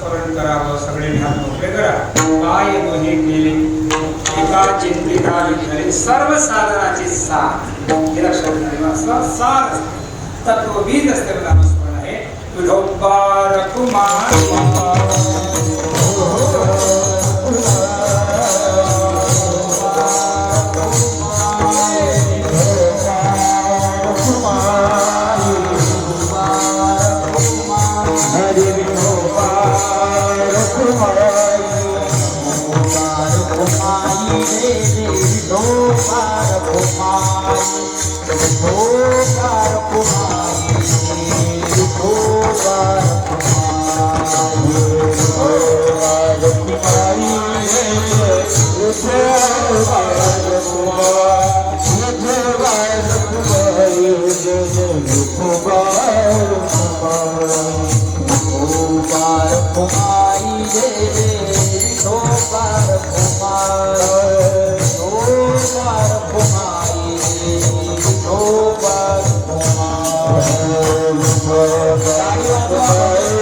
नामस्मरण करावं. सगळे ध्यान मोकळे करा. काय दोहे केले एका चिंतिता विठ्ठले सर्व साधनाचे सार. हे लक्षात घ्यावे. सार तत्वबीज असलेलं नामस्मरण आहे. तुझोबार कुमार Bye.